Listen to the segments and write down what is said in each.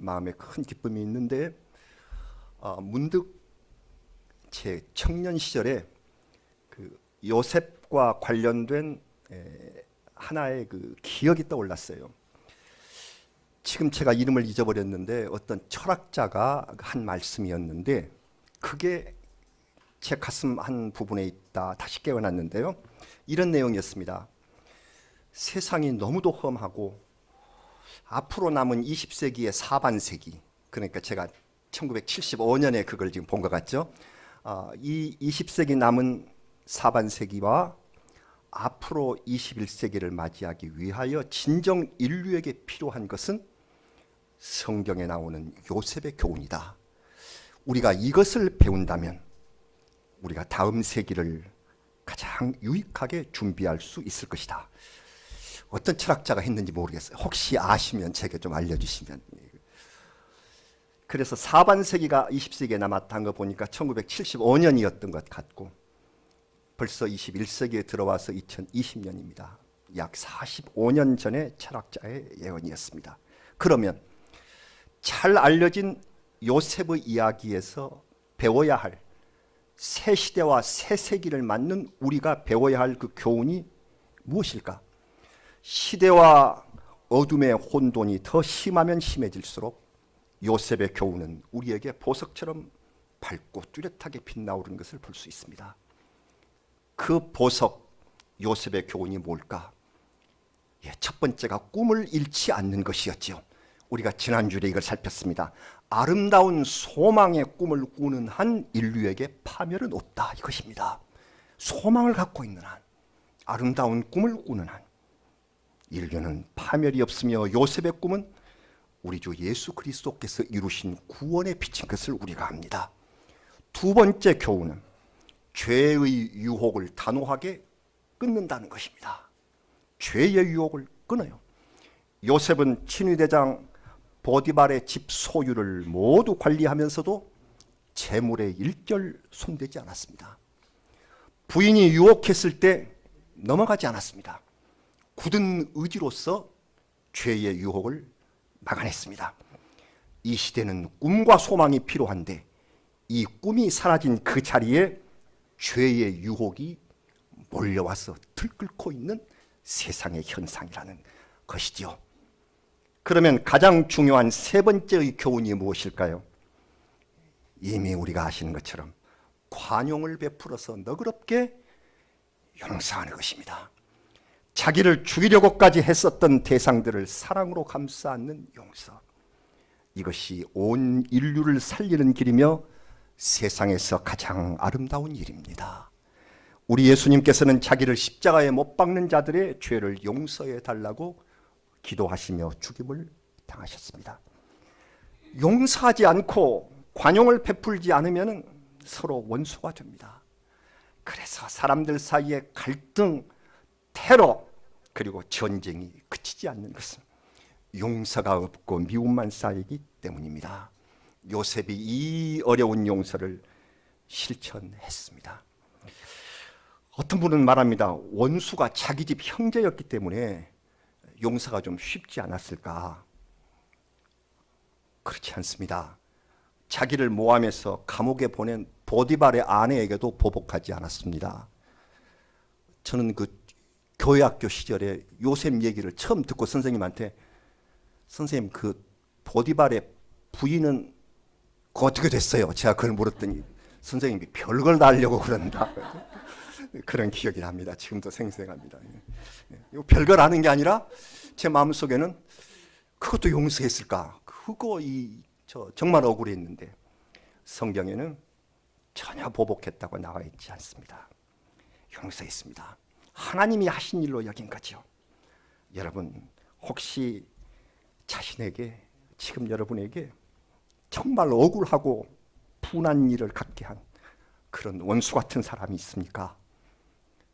마음에 큰 기쁨이 있는데 문득 제 청년 시절에 그 요셉과 관련된 하나의 그 기억이 떠올랐어요. 지금 제가 이름을 잊어버렸는데 어떤 철학자가 한 말씀이었는데 그게 제 가슴 한 부분에 있다 다시 깨어났는데요. 이런 내용이었습니다. 세상이 너무도 험하고 앞으로 남은 20세기의 사반세기, 그러니까 제가 1975년에 그걸 지금 본 것 같죠. 이 20세기 남은 사반세기와 앞으로 21세기를 맞이하기 위하여 진정 인류에게 필요한 것은 성경에 나오는 요셉의 교훈이다. 우리가 이것을 배운다면 우리가 다음 세기를 가장 유익하게 준비할 수 있을 것이다. 어떤 철학자가 했는지 모르겠어요. 혹시 아시면 제게 좀 알려주시면. 그래서 사반세기가 20세기에 남았다는 거 보니까 1975년이었던 것 같고 벌써 21세기에 들어와서 2020년입니다. 약 45년 전의 철학자의 예언이었습니다. 그러면 잘 알려진 요셉의 이야기에서 배워야 할 새 시대와 새 세기를 맞는 우리가 배워야 할 그 교훈이 무엇일까? 시대와 어둠의 혼돈이 더 심하면 심해질수록 요셉의 교훈은 우리에게 보석처럼 밝고 뚜렷하게 빛나오는 것을 볼 수 있습니다. 그 보석 요셉의 교훈이 뭘까? 첫 번째가 꿈을 잃지 않는 것이었지요. 우리가 지난주에 이걸 살폈습니다. 아름다운 소망의 꿈을 꾸는 한 인류에게 파멸은 없다 이것입니다. 소망을 갖고 있는 한, 아름다운 꿈을 꾸는 한 인류는 파멸이 없으며 요셉의 꿈은 우리 주 예수 그리스도께서 이루신 구원에 비친 것을 우리가 압니다. 두 번째 교훈은 죄의 유혹을 단호하게 끊는다는 것입니다. 죄의 유혹을 끊어요. 요셉은 친위대장 보디발의 집 소유를 모두 관리하면서도 재물에 일절 손대지 않았습니다. 부인이 유혹했을 때 넘어가지 않았습니다. 굳은 의지로서 죄의 유혹을 막아냈습니다. 이 시대는 꿈과 소망이 필요한데 이 꿈이 사라진 그 자리에 죄의 유혹이 몰려와서 들끓고 있는 세상의 현상이라는 것이지요. 그러면 가장 중요한 세 번째의 교훈이 무엇일까요? 이미 우리가 아시는 것처럼 관용을 베풀어서 너그럽게 용서하는 것입니다. 자기를 죽이려고까지 했었던 대상들을 사랑으로 감싸 안는 용서. 이것이 온 인류를 살리는 길이며 세상에서 가장 아름다운 일입니다. 우리 예수님께서는 자기를 십자가에 못 박는 자들의 죄를 용서해 달라고 기도하시며 죽임을 당하셨습니다. 용서하지 않고 관용을 베풀지 않으면 서로 원수가 됩니다. 그래서 사람들 사이에 갈등, 테러, 그리고 전쟁이 그치지 않는 것은 용서가 없고 미움만 쌓이기 때문입니다. 요셉이 이 어려운 용서를 실천했습니다. 어떤 분은 말합니다. 원수가 자기 집 형제였기 때문에 용서가 좀 쉽지 않았을까? 그렇지 않습니다. 자기를 모함해서 감옥에 보낸 보디발의 아내에게도 보복하지 않았습니다. 저는 그 교회학교 시절에 요셉 얘기를 처음 듣고 선생님한테 선생님 그 보디발의 부인은 어떻게 됐어요? 제가 그걸 물었더니 선생님이 별걸 다 하려고 그런다. 그런 기억이 납니다. 지금도 생생합니다. 별걸 아는 게 아니라 제 마음속에는 그것도 용서했을까? 그거 정말 억울했는데 성경에는 전혀 보복했다고 나와 있지 않습니다. 용서했습니다. 하나님이 하신 일로 여긴 거죠. 여러분 혹시 자신에게 지금 여러분에게 정말 억울하고 분한 일을 갖게 한 그런 원수 같은 사람이 있습니까?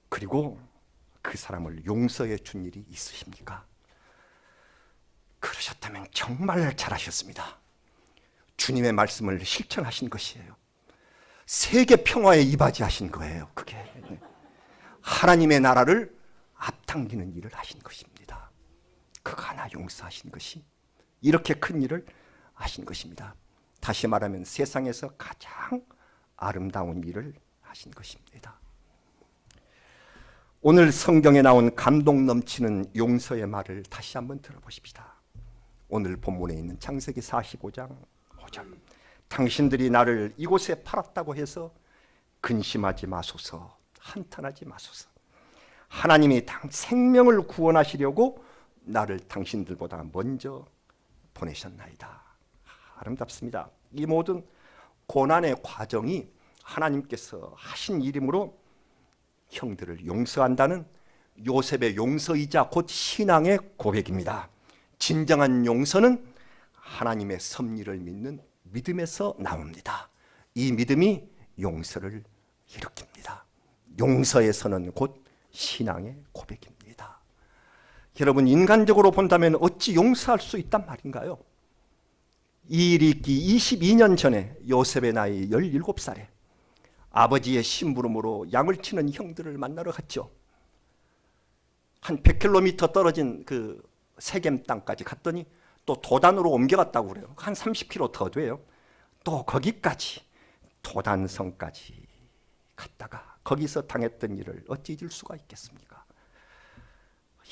그리고 그 사람을 용서해 준 일이 있으십니까? 그러셨다면 정말 잘하셨습니다. 주님의 말씀을 실천하신 것이에요. 세계 평화에 이바지하신 거예요. 그게 하나님의 나라를 앞당기는 일을 하신 것입니다. 그거 하나 용서하신 것이 이렇게 큰 일을 하신 것입니다. 다시 말하면 세상에서 가장 아름다운 일을 하신 것입니다. 오늘 성경에 나온 감동 넘치는 용서의 말을 다시 한번 들어보십시다. 오늘 본문에 있는 창세기 45장 5절. 당신들이 나를 이곳에 팔았다고 해서 근심하지 마소서, 한탄하지 마소서. 하나님이 생명을 구원하시려고 나를 당신들보다 먼저 보내셨나이다. 아름답습니다. 이 모든 고난의 과정이 하나님께서 하신 일이므로 형들을 용서한다는 요셉의 용서이자 곧 신앙의 고백입니다. 진정한 용서는 하나님의 섭리를 믿는 믿음에서 나옵니다. 이 믿음이 용서를 일으킵니다. 용서에서는 곧 신앙의 고백입니다. 여러분, 인간적으로 본다면 어찌 용서할 수 있단 말인가요? 이 일이 있기 22년 전에 요셉의 나이 17살에 아버지의 심부름으로 양을 치는 형들을 만나러 갔죠. 한 100km 떨어진 그 세겜 땅까지 갔더니 또 도단으로 옮겨갔다고 그래요. 한 30km 더 돼요. 또 거기까지 도단성까지 갔다가 거기서 당했던 일을 어찌 잊을 수가 있겠습니까?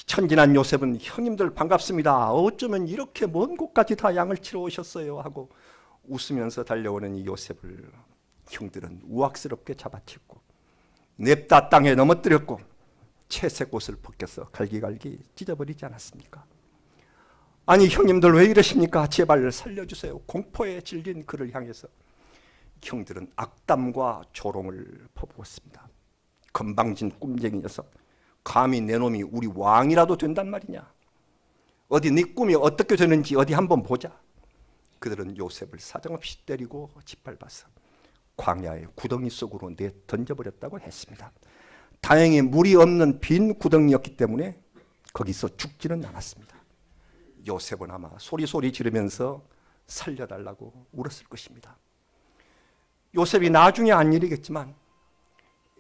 천진한 요셉은 형님들 반갑습니다. 어쩌면 이렇게 먼 곳까지 다 양을 치러 오셨어요 하고 웃으면서 달려오는 이 요셉을 형들은 우악스럽게 잡아치고 냅다 땅에 넘어뜨렸고 채색 옷을 벗겨서 갈기갈기 찢어버리지 않았습니까? 아니 형님들 왜 이러십니까? 제발 살려주세요. 공포에 질린 그를 향해서 형들은 악담과 조롱을 퍼부었습니다. 건방진 꿈쟁이 녀석, 감히 내 놈이 우리 왕이라도 된단 말이냐? 어디 네 꿈이 어떻게 되는지 어디 한번 보자. 그들은 요셉을 사정없이 때리고 짓밟아서 광야의 구덩이 속으로 던져버렸다고 했습니다. 다행히 물이 없는 빈 구덩이였기 때문에 거기서 죽지는 않았습니다. 요셉은 아마 소리 지르면서 살려달라고 울었을 것입니다. 요셉이 나중에 한 일이겠지만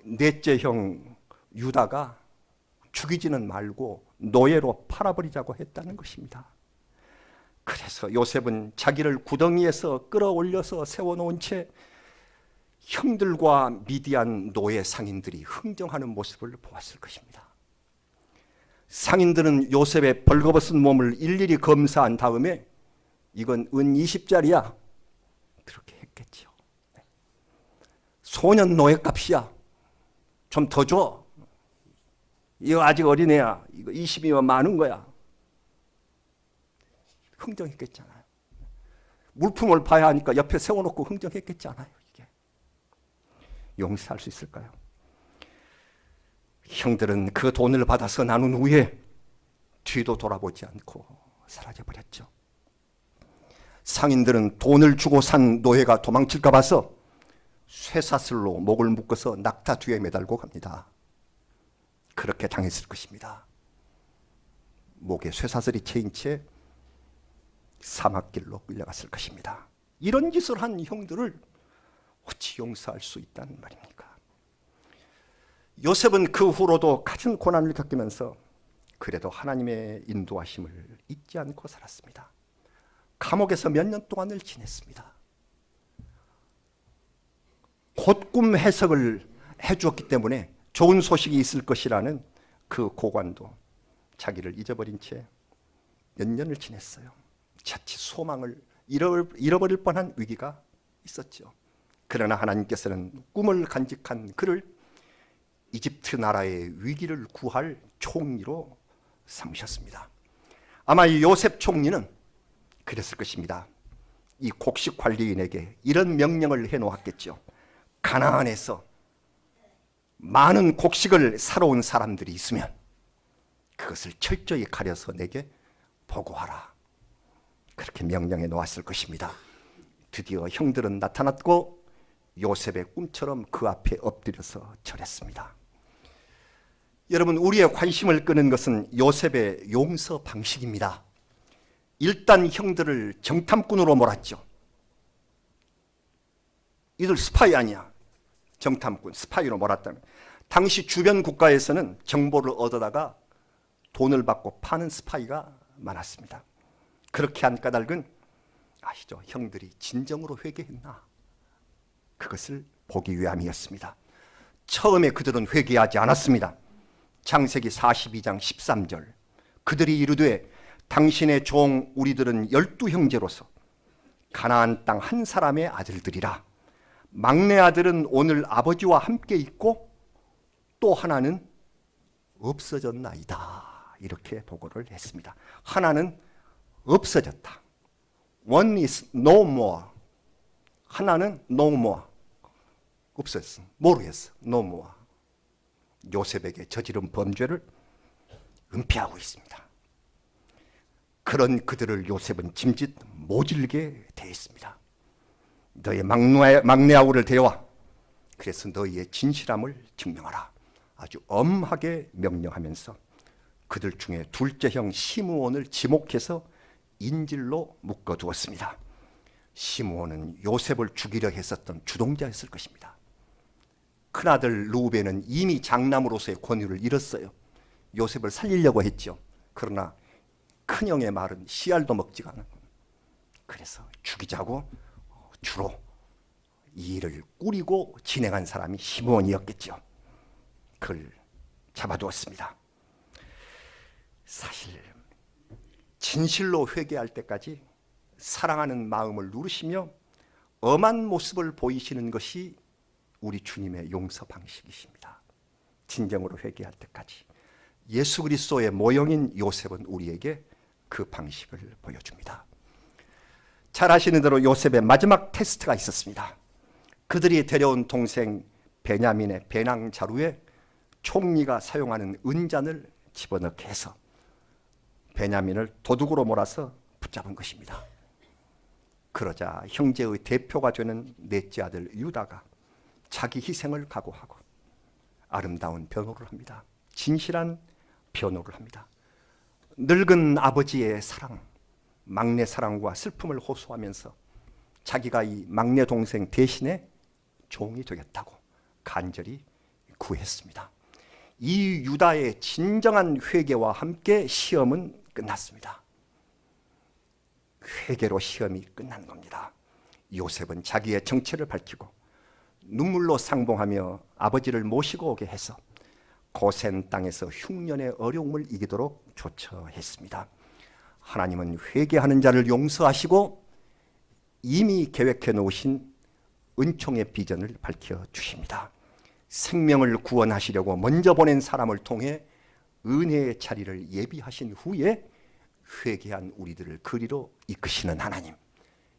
넷째 형 유다가 죽이지는 말고 노예로 팔아버리자고 했다는 것입니다. 그래서 요셉은 자기를 구덩이에서 끌어올려서 세워놓은 채 형들과 미디안 노예 상인들이 흥정하는 모습을 보았을 것입니다. 상인들은 요셉의 벌거벗은 몸을 일일이 검사한 다음에 이건 은 20짜리야 그렇게 했겠죠. 소년 노예값이야, 좀 더 줘, 이거 아직 어린애야, 이거 20이면 많은 거야, 흥정했겠잖아요. 물품을 봐야 하니까 옆에 세워놓고 흥정했겠잖아요. 이게 용서할 수 있을까요? 형들은 그 돈을 받아서 나눈 후에 뒤도 돌아보지 않고 사라져버렸죠. 상인들은 돈을 주고 산 노예가 도망칠까 봐서 쇠사슬로 목을 묶어서 낙타 뒤에 매달고 갑니다. 그렇게 당했을 것입니다. 목에 쇠사슬이 채인 채 사막길로 끌려갔을 것입니다. 이런 짓을 한 형들을 어찌 용서할 수 있다는 말입니까? 요셉은 그 후로도 같은 고난을 겪으면서 그래도 하나님의 인도하심을 잊지 않고 살았습니다. 감옥에서 몇 년 동안을 지냈습니다. 곧꿈 해석을 해주었기 때문에 좋은 소식이 있을 것이라는 그 고관도 자기를 잊어버린 채 몇 년을 지냈어요. 자칫 소망을 잃어버릴 뻔한 위기가 있었죠. 그러나 하나님께서는 꿈을 간직한 그를 이집트 나라의 위기를 구할 총리로 삼으셨습니다. 아마 이 요셉 총리는 그랬을 것입니다. 이 곡식 관리인에게 이런 명령을 해놓았겠죠. 가나안에서 많은 곡식을 사러 온 사람들이 있으면 그것을 철저히 가려서 내게 보고하라. 그렇게 명령해 놓았을 것입니다. 드디어 형들은 나타났고 요셉의 꿈처럼 그 앞에 엎드려서 절했습니다. 여러분, 우리의 관심을 끄는 것은 요셉의 용서 방식입니다. 일단 형들을 정탐꾼으로 몰았죠. 이들 스파이 아니야. 정탐꾼, 스파이로 몰았다면 당시 주변 국가에서는 정보를 얻어다가 돈을 받고 파는 스파이가 많았습니다. 그렇게 한 까닭은 아시죠? 형들이 진정으로 회개했나? 그것을 보기 위함이었습니다. 처음에 그들은 회개하지 않았습니다. 창세기 42장 13절 그들이 이르되 당신의 종 우리들은 12형제로서 가나안 땅 한 사람의 아들들이라. 막내 아들은 오늘 아버지와 함께 있고 또 하나는 없어졌나이다. 이렇게 보고를 했습니다. 하나는 없어졌다. One is no more. 하나는 no more. 없었어. 모르겠어. no more. 요셉에게 저지른 범죄를 은폐하고 있습니다. 그런 그들을 요셉은 짐짓 모질게 대했습니다. 너의 막내 아우를 데려와. 그래서 너희의 진실함을 증명하라. 아주 엄하게 명령하면서 그들 중에 둘째 형 시므온을 지목해서 인질로 묶어두었습니다. 시므온은 요셉을 죽이려 했었던 주동자였을 것입니다. 큰아들 루벤은 이미 장남으로서의 권위를 잃었어요. 요셉을 살리려고 했죠. 그러나 큰형의 말은 씨알도 먹지가 않은 거예요. 그래서 죽이자고 주로 이 일을 꾸리고 진행한 사람이 시므온이었겠죠. 그를 잡아두었습니다. 사실 진실로 회개할 때까지 사랑하는 마음을 누르시며 엄한 모습을 보이시는 것이 우리 주님의 용서 방식이십니다. 진정으로 회개할 때까지 예수 그리스도의 모형인 요셉은 우리에게 그 방식을 보여줍니다. 잘 아시는 대로 요셉의 마지막 테스트가 있었습니다. 그들이 데려온 동생 베냐민의 배낭 자루에 총리가 사용하는 은잔을 집어넣게 해서 베냐민을 도둑으로 몰아서 붙잡은 것입니다. 그러자 형제의 대표가 되는 넷째 아들 유다가 자기 희생을 각오하고 아름다운 변호를 합니다. 진실한 변호를 합니다. 늙은 아버지의 사랑, 막내 사랑과 슬픔을 호소하면서 자기가 이 막내 동생 대신에 종이 되겠다고 간절히 구했습니다. 이 유다의 진정한 회개와 함께 시험은 끝났습니다. 회개로 시험이 끝난 겁니다. 요셉은 자기의 정체를 밝히고 눈물로 상봉하며 아버지를 모시고 오게 해서 고센 땅에서 흉년의 어려움을 이기도록 조처했습니다. 하나님은 회개하는 자를 용서하시고 이미 계획해 놓으신 은총의 비전을 밝혀주십니다. 생명을 구원하시려고 먼저 보낸 사람을 통해 은혜의 자리를 예비하신 후에 회개한 우리들을 그리로 이끄시는 하나님,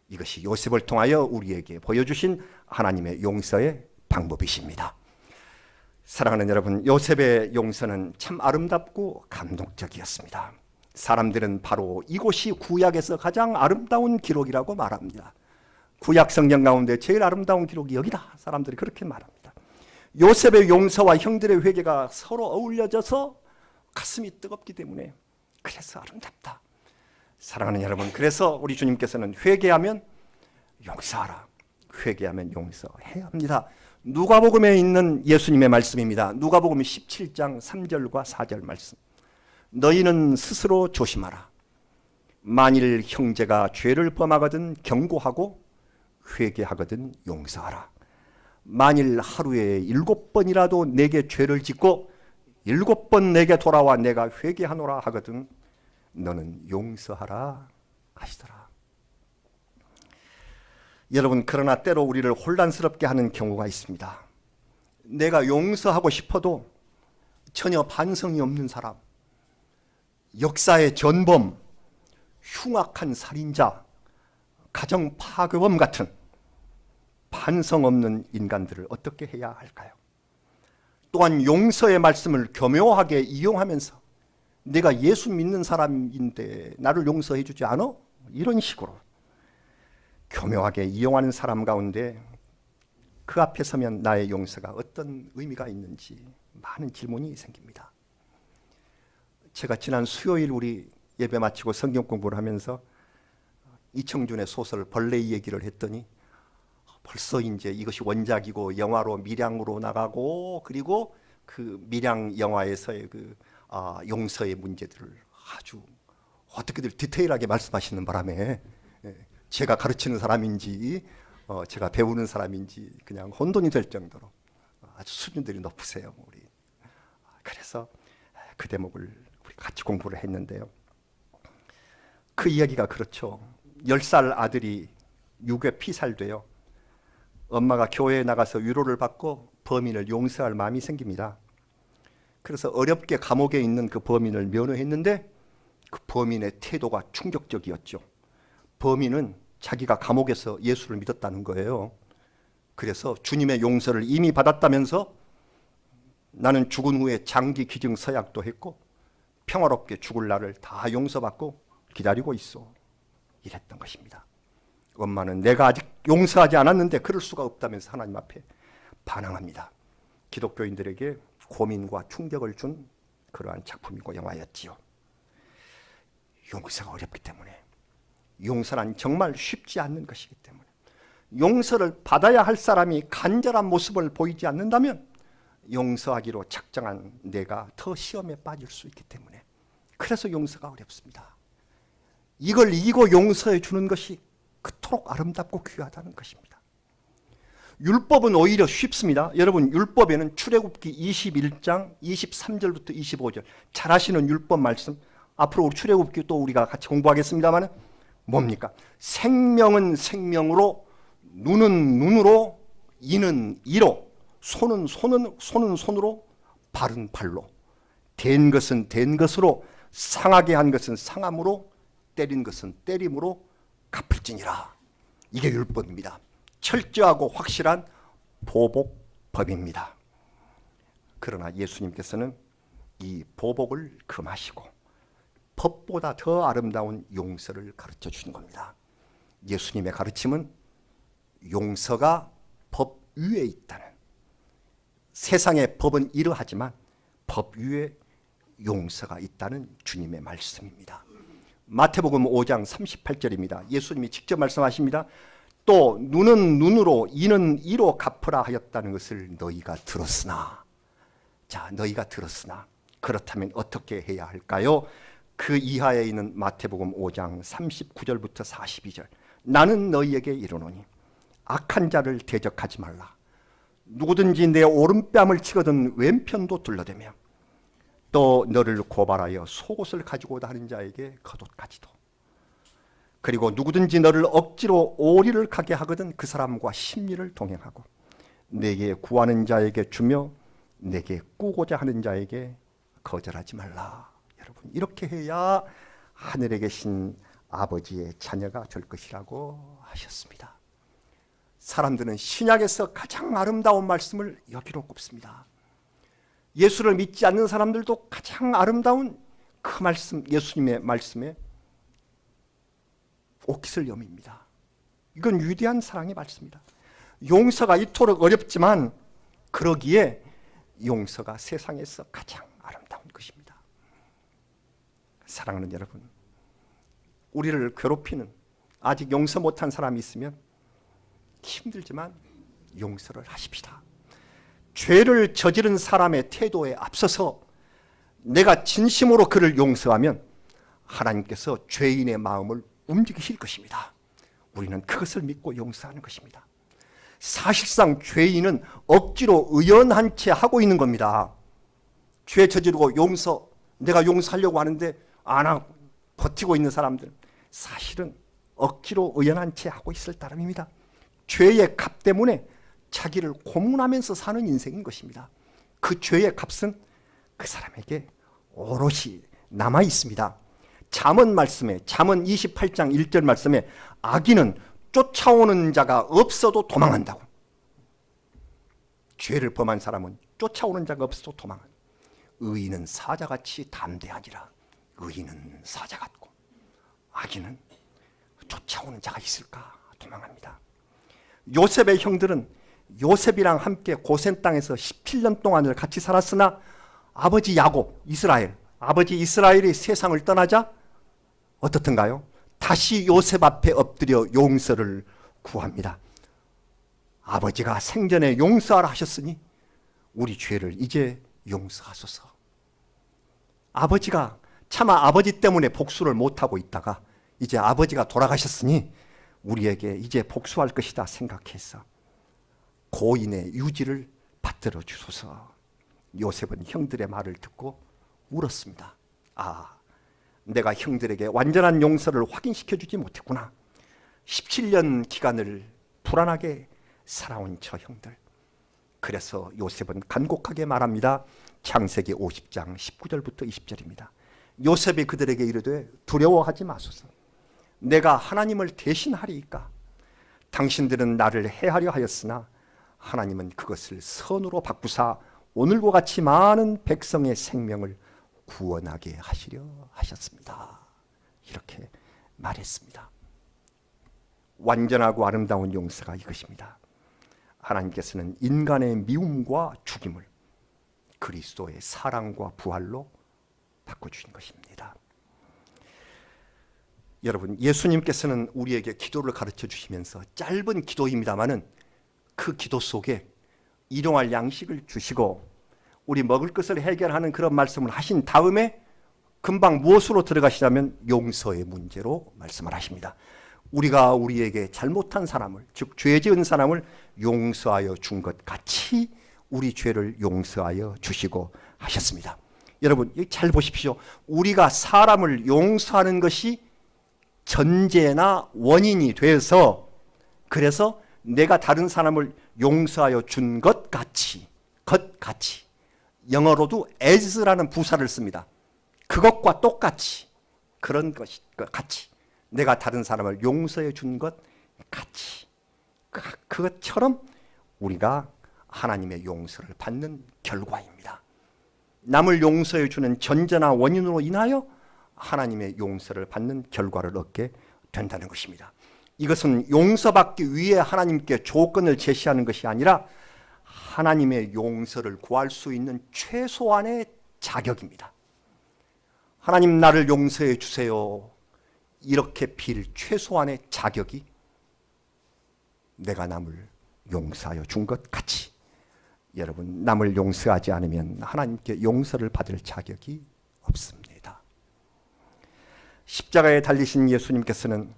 이것이 요셉을 통하여 우리에게 보여주신 하나님의 용서의 방법이십니다. 사랑하는 여러분, 요셉의 용서는 참 아름답고 감동적이었습니다. 사람들은 바로 이곳이 구약에서 가장 아름다운 기록이라고 말합니다. 구약 성경 가운데 제일 아름다운 기록이 여기다. 사람들이 그렇게 말합니다. 요셉의 용서와 형들의 회개가 서로 어울려져서 가슴이 뜨겁기 때문에 그래서 아름답다. 사랑하는 여러분, 그래서 우리 주님께서는 회개하면 용서하라. 회개하면 용서해야 합니다. 누가복음에 있는 예수님의 말씀입니다. 누가복음 17장 3절과 4절 말씀. 너희는 스스로 조심하라. 만일 형제가 죄를 범하거든 경고하고 회개하거든 용서하라. 만일 하루에 7번이라도 내게 죄를 짓고 7번 내게 돌아와 내가 회개하노라 하거든 너는 용서하라 하시더라. 여러분, 그러나 때로 우리를 혼란스럽게 하는 경우가 있습니다. 내가 용서하고 싶어도 전혀 반성이 없는 사람, 역사의 전범, 흉악한 살인자, 가정 파괴범 같은 반성 없는 인간들을 어떻게 해야 할까요? 또한 용서의 말씀을 교묘하게 이용하면서 내가 예수 믿는 사람인데 나를 용서해 주지 않아? 이런 식으로 교묘하게 이용하는 사람 가운데 그 앞에 서면 나의 용서가 어떤 의미가 있는지 많은 질문이 생깁니다. 제가 지난 수요일 우리 예배 마치고 성경 공부를 하면서 이청준의 소설 벌레의 얘기를 했더니 벌써 이제 이것이 원작이고 영화로 밀양으로 나가고 그리고 그 밀양 영화에서의 그 용서의 문제들을 아주 어떻게들 디테일하게 말씀하시는 바람에 제가 가르치는 사람인지 제가 배우는 사람인지 그냥 혼돈이 될 정도로 아주 수준들이 높으세요. 우리. 그래서 그 대목을 우리 같이 공부를 했는데요. 그 이야기가 그렇죠. 10살 아들이 유괴 피살돼요. 엄마가 교회에 나가서 위로를 받고 범인을 용서할 마음이 생깁니다. 그래서 어렵게 감옥에 있는 그 범인을 면회했는데 그 범인의 태도가 충격적이었죠. 범인은 자기가 감옥에서 예수를 믿었다는 거예요. 그래서 주님의 용서를 이미 받았다면서 나는 죽은 후에 장기 기증 서약도 했고 평화롭게 죽을 날을 다 용서받고 기다리고 있어. 이랬던 것입니다. 엄마는 내가 아직 용서하지 않았는데 그럴 수가 없다면서 하나님 앞에 반항합니다. 기독교인들에게 고민과 충격을 준 그러한 작품이고 영화였지요. 용서가 어렵기 때문에, 용서란 정말 쉽지 않는 것이기 때문에, 용서를 받아야 할 사람이 간절한 모습을 보이지 않는다면 용서하기로 작정한 내가 더 시험에 빠질 수 있기 때문에, 그래서 용서가 어렵습니다. 이걸 이기고 용서해 주는 것이 그토록 아름답고 귀하다는 것입니다. 율법은 오히려 쉽습니다. 여러분, 율법에는 출애굽기 21장 23절부터 25절 잘 아시는 율법 말씀, 앞으로 우리 출애굽기 또 우리가 같이 공부하겠습니다만 뭡니까? 생명은 생명으로, 눈은 눈으로, 이는 이로, 손은 손으로, 발은 발로, 된 것은 된 것으로, 상하게 한 것은 상함으로, 때린 것은 때림으로 갚을지니라. 이게 율법입니다. 철저하고 확실한 보복법입니다. 그러나 예수님께서는 이 보복을 금하시고 법보다 더 아름다운 용서를 가르쳐 주신 겁니다. 예수님의 가르침은 용서가 법 위에 있다는, 세상의 법은 이러하지만 법 위에 용서가 있다는 주님의 말씀입니다. 마태복음 5장 38절입니다. 예수님이 직접 말씀하십니다. 또 눈은 눈으로, 이는 이로 갚으라 하였다는 것을 너희가 들었으나, 자, 너희가 들었으나 그렇다면 어떻게 해야 할까요? 그 이하에 있는 마태복음 5장 39절부터 42절. 나는 너희에게 이르노니 악한 자를 대적하지 말라. 누구든지 내 오른뺨을 치거든 왼편도 둘러대며 또 너를 고발하여 속옷을 가지고 오다 하는 자에게 겉옷까지도, 그리고 누구든지 너를 억지로 오리를 가게 하거든 그 사람과 심리를 동행하고 내게 구하는 자에게 주며 내게 꾸고자 하는 자에게 거절하지 말라. 여러분, 이렇게 해야 하늘에 계신 아버지의 자녀가 될 것이라고 하셨습니다. 사람들은 신약에서 가장 아름다운 말씀을 여기로 꼽습니다. 예수를 믿지 않는 사람들도 가장 아름다운 그 말씀, 예수님의 말씀에 옷깃을 여밉니다. 이건 위대한 사랑의 말씀입니다. 용서가 이토록 어렵지만 그러기에 용서가 세상에서 가장 아름다운 것입니다. 사랑하는 여러분, 우리를 괴롭히는, 아직 용서 못한 사람이 있으면 힘들지만 용서를 하십시다. 죄를 저지른 사람의 태도에 앞서서 내가 진심으로 그를 용서하면 하나님께서 죄인의 마음을 움직이실 것입니다. 우리는 그것을 믿고 용서하는 것입니다. 사실상 죄인은 억지로 의연한 채 하고 있는 겁니다. 죄 저지르고 내가 용서하려고 하는데 안 하고 버티고 있는 사람들, 사실은 억지로 의연한 채 하고 있을 따름입니다. 죄의 값 때문에 자기를 고문하면서 사는 인생인 것입니다. 그 죄의 값은 그 사람에게 오롯이 남아 있습니다. 잠언 말씀에, 잠언 28장 1절 말씀에 악인은 쫓아오는 자가 없어도 도망한다고. 죄를 범한 사람은 쫓아오는 자가 없어도 도망한다. 의인은 사자같이 담대하니라. 의인은 사자 같고 악인은 쫓아오는 자가 있을까 도망합니다. 요셉의 형들은 요셉이랑 함께 고센 땅에서 17년 동안을 같이 살았으나 아버지 야곱, 아버지 이스라엘이 세상을 떠나자 어떻든가요? 다시 요셉 앞에 엎드려 용서를 구합니다. 아버지가 생전에 용서하라 하셨으니 우리 죄를 이제 용서하소서. 아버지가 차마 아버지 때문에 복수를 못하고 있다가 이제 아버지가 돌아가셨으니 우리에게 이제 복수할 것이다 생각해서 고인의 유지를 받들어 주소서. 요셉은 형들의 말을 듣고 울었습니다. 아, 내가 형들에게 완전한 용서를 확인시켜 주지 못했구나. 17년 기간을 불안하게 살아온 저 형들. 그래서 요셉은 간곡하게 말합니다. 창세기 50장 19절부터 20절입니다. 요셉이 그들에게 이르되 두려워하지 마소서. 내가 하나님을 대신하리이까. 당신들은 나를 해하려 하였으나 하나님은 그것을 선으로 바꾸사 오늘과 같이 많은 백성의 생명을 구원하게 하시려 하셨습니다. 이렇게 말했습니다. 완전하고 아름다운 용서가 이것입니다. 하나님께서는 인간의 미움과 죽임을 그리스도의 사랑과 부활로 바꿔주신 것입니다. 여러분, 예수님께서는 우리에게 기도를 가르쳐 주시면서 짧은 기도입니다마는 그 기도 속에 일용할 양식을 주시고 우리 먹을 것을 해결하는 그런 말씀을 하신 다음에 금방 무엇으로 들어가시냐면 용서의 문제로 말씀을 하십니다. 우리가 우리에게 잘못한 사람을, 즉 죄 지은 사람을 용서하여 준 것 같이 우리 죄를 용서하여 주시고 하셨습니다. 여러분, 잘 보십시오. 우리가 사람을 용서하는 것이 전제나 원인이 돼서, 그래서 내가 다른 사람을 용서하여 준 것 같이, 영어로도 as라는 부사를 씁니다. 그것과 똑같이, 그런 것이 같이, 내가 다른 사람을 용서해 준 것 같이, 그것처럼 우리가 하나님의 용서를 받는 결과입니다. 남을 용서해 주는 전제나 원인으로 인하여 하나님의 용서를 받는 결과를 얻게 된다는 것입니다. 이것은 용서받기 위해 하나님께 조건을 제시하는 것이 아니라 하나님의 용서를 구할 수 있는 최소한의 자격입니다. 하나님, 나를 용서해 주세요. 이렇게 빌 최소한의 자격이 내가 남을 용서하여 준 것 같이, 여러분, 남을 용서하지 않으면 하나님께 용서를 받을 자격이 없습니다. 십자가에 달리신 예수님께서는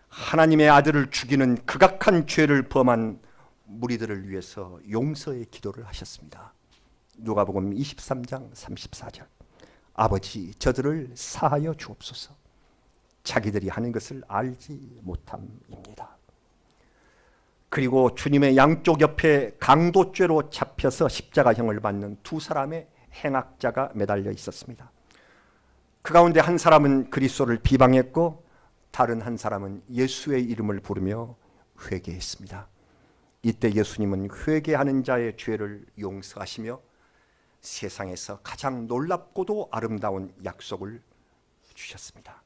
하나님의 아들을 죽이는 극악한 죄를 범한 무리들을 위해서 용서의 기도를 하셨습니다. 누가복음 23장 34절. 아버지, 저들을 사하여 주옵소서. 자기들이 하는 것을 알지 못함입니다. 그리고 주님의 양쪽 옆에 강도죄로 잡혀서 십자가형을 받는 두 사람의 행악자가 매달려 있었습니다. 그 가운데 한 사람은 그리스도를 비방했고 다른 한 사람은 예수의 이름을 부르며 회개했습니다. 이때 예수님은 회개하는 자의 죄를 용서하시며 세상에서 가장 놀랍고도 아름다운 약속을 주셨습니다.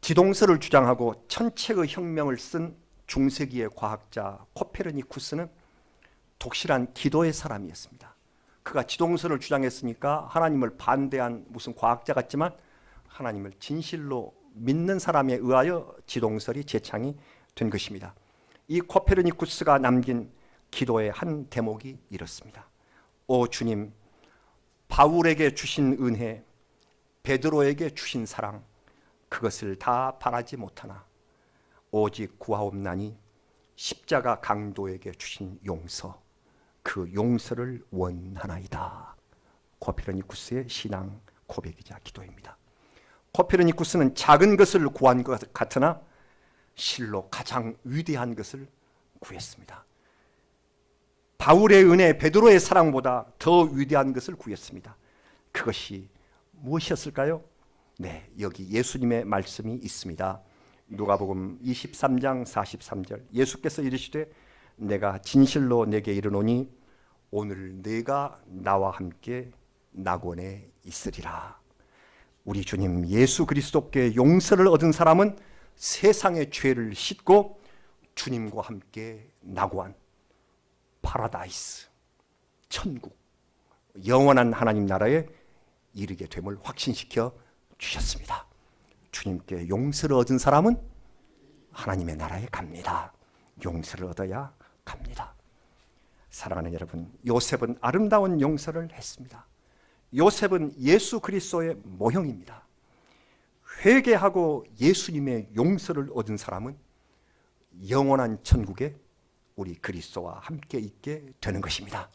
지동설을 주장하고 천체의 혁명을 쓴 중세기의 과학자 코페르니쿠스는 독실한 기도의 사람이었습니다. 그가 지동설을 주장했으니까 하나님을 반대한 무슨 과학자 같지만 하나님을 진실로 믿는 사람에 의하여 지동설이 제창이 된 것입니다. 이 코페르니쿠스가 남긴 기도의 한 대목이 이렇습니다. 오 주님, 바울에게 주신 은혜, 베드로에게 주신 사랑, 그것을 다 바라지 못하나 오직 구하옵나니 십자가 강도에게 주신 용서, 그 용서를 원하나이다. 코페르니쿠스의 신앙 고백이자 기도입니다. 코페르니쿠스는 작은 것을 구한 것 같으나 실로 가장 위대한 것을 구했습니다. 바울의 은혜, 베드로의 사랑보다 더 위대한 것을 구했습니다. 그것이 무엇이었을까요? 네, 여기 예수님의 말씀이 있습니다. 누가복음 23장 43절. 예수께서 이르시되 내가 진실로 내게 이르노니 오늘 네가 나와 함께 낙원에 있으리라. 우리 주님 예수 그리스도께 용서를 얻은 사람은 세상의 죄를 씻고 주님과 함께 낙원, 파라다이스, 천국, 영원한 하나님 나라에 이르게 됨을 확신시켜 주셨습니다. 주님께 용서를 얻은 사람은 하나님의 나라에 갑니다. 용서를 얻어야 갑니다. 사랑하는 여러분, 요셉은 아름다운 용서를 했습니다. 요셉은 예수 그리스도의 모형입니다. 회개하고 예수님의 용서를 얻은 사람은 영원한 천국에 우리 그리스도와 함께 있게 되는 것입니다.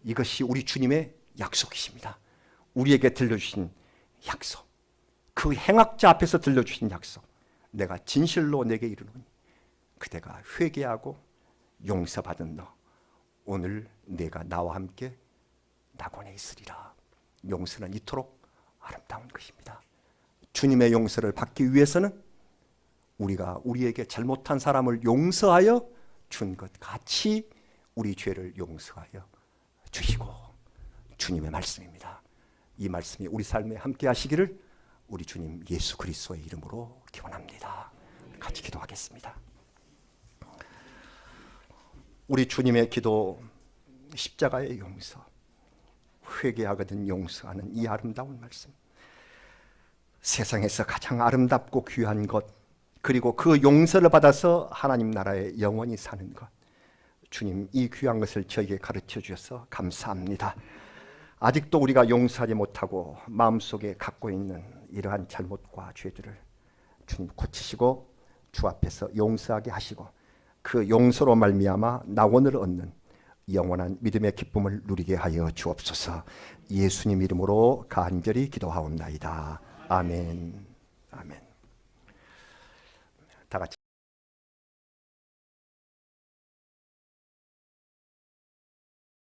이것이 우리 주님의 약속이십니다. 우리에게 들려주신 약속, 그 행악자 앞에서 들려주신 약속. 내가 진실로 내게 이르노니 그대가 회개하고 용서받은 너, 오늘 내가 나와 함께 낙원에 있으리라. 용서는 이토록 아름다운 것입니다. 주님의 용서를 받기 위해서는 우리가 우리에게 잘못한 사람을 용서하여 준 것 같이 우리 죄를 용서하여 주시고, 주님의 말씀입니다. 이 말씀이 우리 삶에 함께 하시기를 우리 주님 예수 그리스도의 이름으로 기원합니다. 같이 기도하겠습니다. 우리 주님의 기도, 십자가의 용서, 회개하거든 용서하는 이 아름다운 말씀, 세상에서 가장 아름답고 귀한 것, 그리고 그 용서를 받아서 하나님 나라에 영원히 사는 것, 주님 이 귀한 것을 저에게 가르쳐 주셔서 감사합니다. 아직도 우리가 용서하지 못하고 마음속에 갖고 있는 이러한 잘못과 죄들을 주님 고치시고 주 앞에서 용서하게 하시고, 그 용서로 말미암아 낙원을 얻는 영원한 믿음의 기쁨을 누리게 하여 주옵소서. 예수님 이름으로 간절히 기도하옵나이다. 아멘. 아멘.